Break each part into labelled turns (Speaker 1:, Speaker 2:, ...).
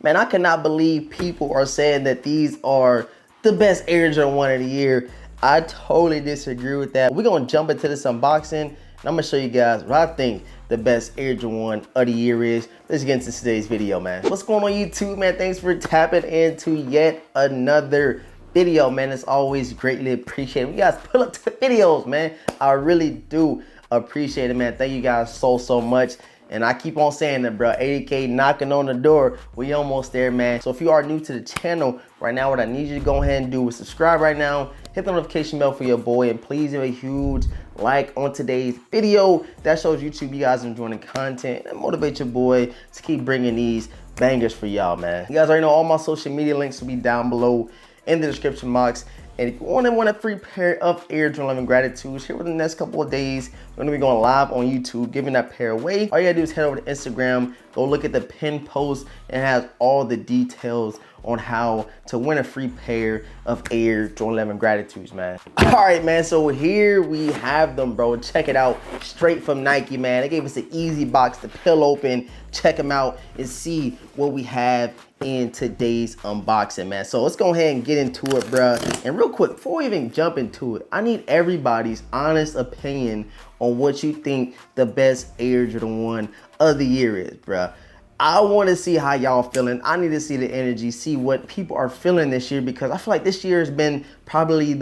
Speaker 1: Man, I cannot believe people are saying that these are the best Air Jordan 1 of the year. I totally disagree with that. We're gonna jump into this unboxing and I'm gonna show you guys what I think the best Air Jordan 1 of the year is. Let's get into today's video, man. What's going on YouTube, man? Thanks for tapping into yet another video, man. It's always greatly appreciated. You guys pull up to the videos, man. I really do appreciate it, man. Thank you guys so much. And I keep on saying that, bro. 80K knocking on the door. We almost there, man. So if you are new to the channel right now, what I need you to go ahead and do is subscribe right now. Hit the notification bell for your boy. And please give a huge like on today's video. That shows YouTube you guys are enjoying the content and motivate your boy to keep bringing these bangers for y'all, man. You guys already know all my social media links will be down below in the description box. And if you want a free pair of Air Jordan 11 Gratitudes, here within the next couple of days, we're gonna be going live on YouTube, giving that pair away. All you gotta do is head over to Instagram, go look at the pinned post, and it has all the details on how to win a free pair of Air Jordan 11 Gratitudes, man. All right, man, so here we have them, bro. Check it out, straight from Nike, man. They gave us an easy box to peel open, check them out, and see what we have in today's unboxing, man. So let's go ahead and get into it, bruh. And real quick, before we even jump into it, I need everybody's honest opinion on what you think the best Air Jordan 1 of the year is, bruh. I want to see how y'all feeling. I need to see the energy, see what people are feeling this year, because I feel like this year has been probably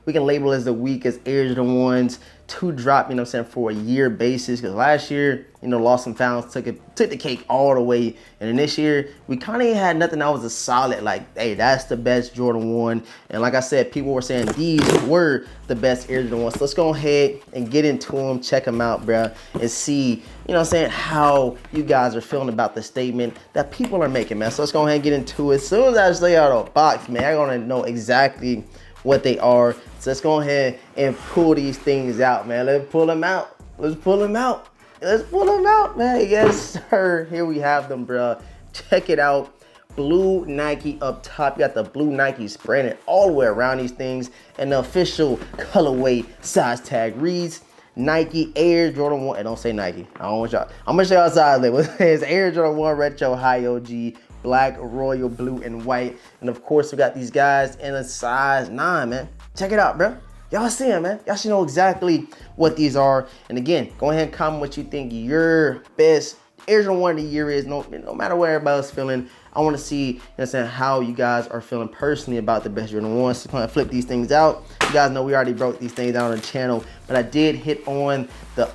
Speaker 1: we can label as the weakest Air Jordan 1s to drop, you know what I'm saying, for a year basis. Because last year, you know, lost some founds, took the cake all the way. And then this year, we kind of had nothing that was a solid, like, hey, that's the best Jordan 1. And like I said, people were saying these were the best Air Jordan 1s. So let's go ahead and get into them, check them out, bruh, and see, you know what I'm saying, how you guys are feeling about the statement that people are making, man. So let's go ahead and get into it. As soon as I just lay out a box, man, I'm gonna know exactly what they are. So let's go ahead and pull these things out, man. Let's pull them out. Let's pull them out. Let's pull them out, man. Yes, sir. Here we have them, bro. Check it out. Blue Nike up top. You got the blue Nike spraying all the way around these things. And the official colorway size tag reads Nike Air Jordan 1. And don't say Nike. I don't want y'all. I'm gonna show y'all size label. It says Air Jordan 1 Retro High OG. Black, royal, blue, and white. And of course, we got these guys in a size 9, man. Check it out, bro. Y'all see them, man. Y'all should know exactly what these are. And again, go ahead and comment what you think your best Air Jordan 1 of the year is. No matter what everybody's feeling, I want to see, you know what I'm saying, how you guys are feeling personally about the best Jordan 1. So kind of flip these things out. You guys know we already broke these things down on the channel, but I did hit on the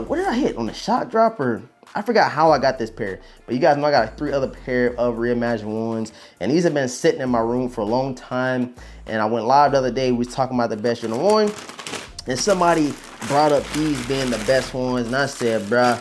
Speaker 1: what did I hit on the shot dropper? I forgot how I got this pair, but you guys know I got 3 other pair of reimagined ones, and these have been sitting in my room for a long time. And I went live the other day, we was talking about the best Jordan 1, and somebody brought up these being the best ones, and I said, bruh,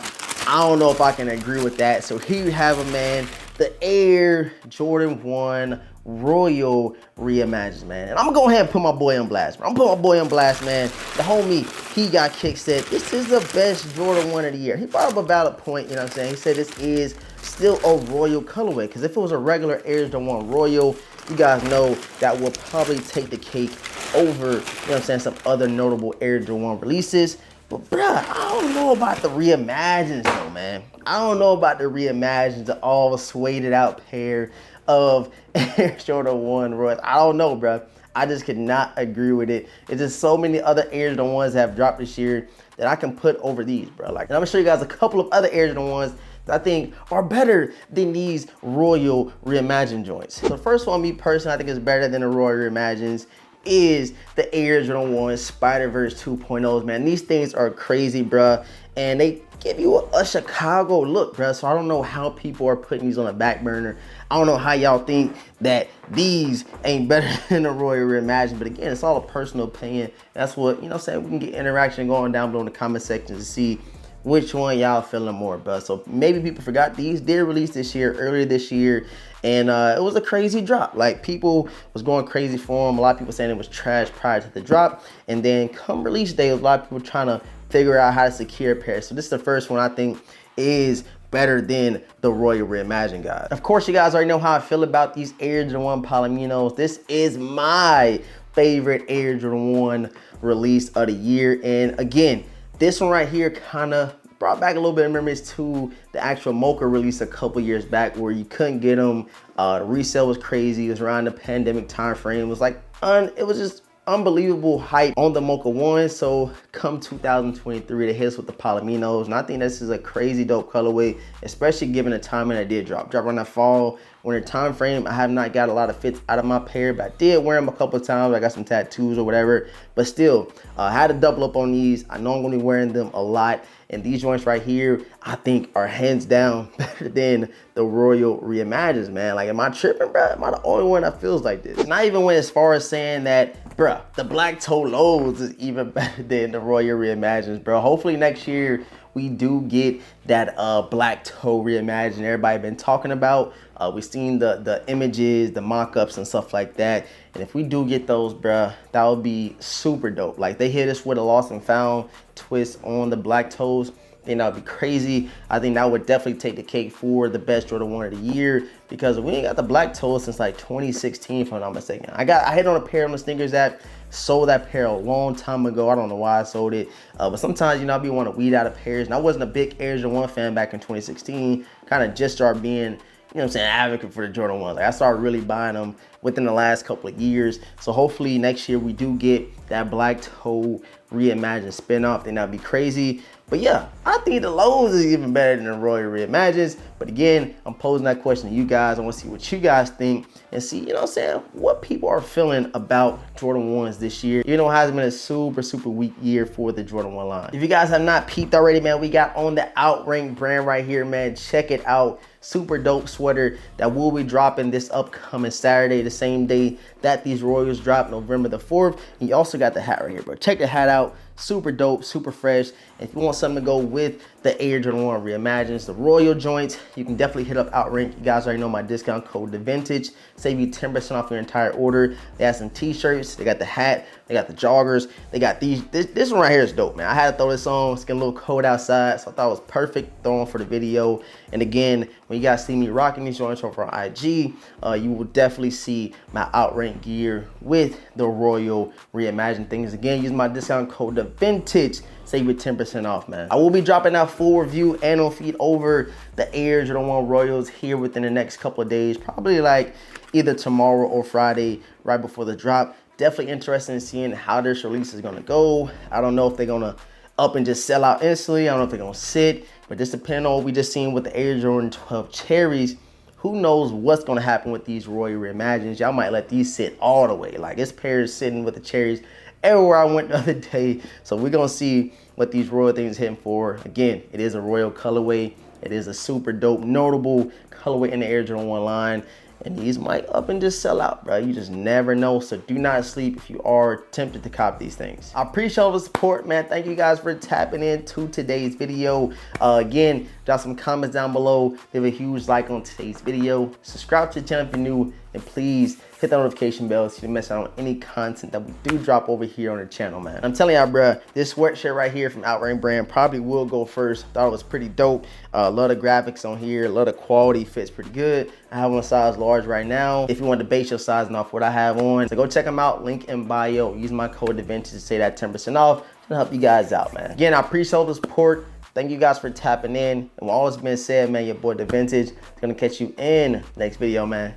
Speaker 1: I don't know if I can agree with that. So here you have it, man, the Air Jordan 1 Royal Reimagined, man. And I'm gonna go ahead and put my boy on blast, bro. I'm gonna put my boy on blast, man. The homie, he got kick said, this is the best Jordan 1 of the year. He brought up a valid point, you know what I'm saying? He said this is still a royal colorway, because if it was a regular Air Jordan 1 Royal, you guys know that will probably take the cake over, you know what I'm saying, some other notable Air Jordan 1 releases. But bruh, I don't know about the reimagines though, man. I don't know about the reimagines, the all suede out pair of Air Jordan 1 Royals. I don't know, bruh. I just could not agree with it. It's just so many other Air Jordan 1s that have dropped this year that I can put over these, bro. Like, and I'm gonna show you guys a couple of other Air Jordan 1s that I think are better than these Royal Reimagined joints. So the first one, me personally, I think is better than the Royal Reimagines is the Air Jordan 1 Spider-Verse 2.0s, man. These things are crazy, bruh, and they give you a Chicago look, bruh. So I don't know how people are putting these on the back burner. I don't know how y'all think that these ain't better than the Royal Reimagined, but again, it's all a personal opinion. That's what, you know what I'm saying, we can get interaction going down below in the comment section to see which one y'all feeling more, bro. So maybe people forgot these did release this year, earlier this year, and it was a crazy drop. Like, people was going crazy for them. A lot of people saying it was trash prior to the drop, and then come release day, a lot of people trying to figure out how to secure a pair. So this is the first one I think is better than the Royal Reimagined, guys. Of course, you guys already know how I feel about these Air Jordan 1 Palominos. This is my favorite Air Jordan 1 release of the year, and again, this one right here kind of brought back a little bit of memories to the actual Mocha release a couple years back where you couldn't get them. The resale was crazy. It was around the pandemic time frame. It was like, it was just unbelievable hype on the Mocha 1. So come 2023, they hit us with the Palominos, and I think this is a crazy dope colorway, especially given the timing I did drop on that fall winter time frame. I have not got a lot of fits out of my pair, but I did wear them a couple of times. I got some tattoos or whatever, but still, I had to double up on these. I know I'm gonna be wearing them a lot, and these joints right here, I think are hands down better than the Royal Reimagines, man. Like, am I tripping, bro? Am I the only one that feels like this? And I even went as far as saying that, bro, the black toe lows is even better than the Royal Reimagines, bro. Hopefully next year we do get that black toe reimagine everybody been talking about. We've seen the images, the mock-ups and stuff like that. And if we do get those, bruh, that would be super dope. Like, they hit us with a lost and found twist on the black toes, then that would be crazy. I think that would definitely take the cake for the best Jordan 1 of the year, because we ain't got the black toes since like 2016, if I'm not mistaken. I hit on a pair of my sneakers that sold that pair a long time ago. I don't know why I sold it, but sometimes, you know, I be want to weed out of pairs, and I wasn't a big Air Jordan 1 fan back in 2016. Kind of just started being, you know what I'm saying, advocate for the Jordan 1s. Like, I started really buying them within the last couple of years. So hopefully next year we do get that black toe reimagined spin-off, then that'd be crazy. But yeah, I think the lows is even better than the Royal Reimagines. But again, I'm posing that question to you guys. I want to see what you guys think and see, you know what I'm saying, what people are feeling about Jordan 1s this year. You know, it has been a super weak year for the Jordan 1 line. If you guys have not peeped already, man, we got on the OutRank brand right here, man. Check it out. Super dope sweater that will be dropping this upcoming Saturday, the same day that these Royals drop, November the 4th. And you also got the hat right here, bro. Check the hat out. Super dope, super fresh. And if you want something to go with the Air Jordan 1 Reimagines, the Royal joints, you can definitely hit up OutRank. You guys already know my discount code, TheVintage. Save you 10% off your entire order. They have some t-shirts. They got the hat. They got the joggers. They got these. This one right here is dope, man. I had to throw this on. It's getting a little cold outside, so I thought it was perfect throwing for the video. And again, when you guys see me rocking these joints over on IG, you will definitely see my OutRank gear with the Royal Reimagined things. Again, use my discount code, TheVintage. Save you 10% off, man. I will be dropping that full review and on feed over the Air Jordan 1 Royals here within the next couple of days, probably like either tomorrow or Friday, right before the drop. Definitely interested in seeing how this release is gonna go. I don't know if they're gonna up and just sell out instantly. I don't know if they're gonna sit, but just depending on what we just seen with the Air Jordan 12 Cherries, who knows what's gonna happen with these Royal Reimagines. Y'all might let these sit all the way. Like, this pair is sitting with the cherries everywhere I went the other day. So we're gonna see what these Royal things hitting for. Again, it is a Royal colorway. It is a super dope, notable colorway in the Air Jordan 1 line. And these might up and just sell out, bro. You just never know. So do not sleep if you are tempted to cop these things. I appreciate all the support, man. Thank you guys for tapping into today's video. Again, drop some comments down below. Leave a huge like on today's video. Subscribe to the channel if you're new. And please hit the notification bell so you don't miss out on any content that we do drop over here on the channel, man. I'm telling y'all, bro, this sweatshirt right here from OutRank Brand probably will go first. Thought it was pretty dope. A lot of graphics on here. A lot of quality. Fits pretty good. I have one size large right now. If you want to base your sizing off what I have on, so go check them out. Link in bio. Use my code TheVintage to save that 10% off. To help you guys out, man. Again, I appreciate all the support. Thank you guys for tapping in. And with all that's been said, man, your boy TheVintage is gonna catch you in the next video, man.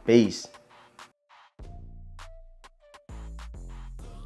Speaker 1: Peace.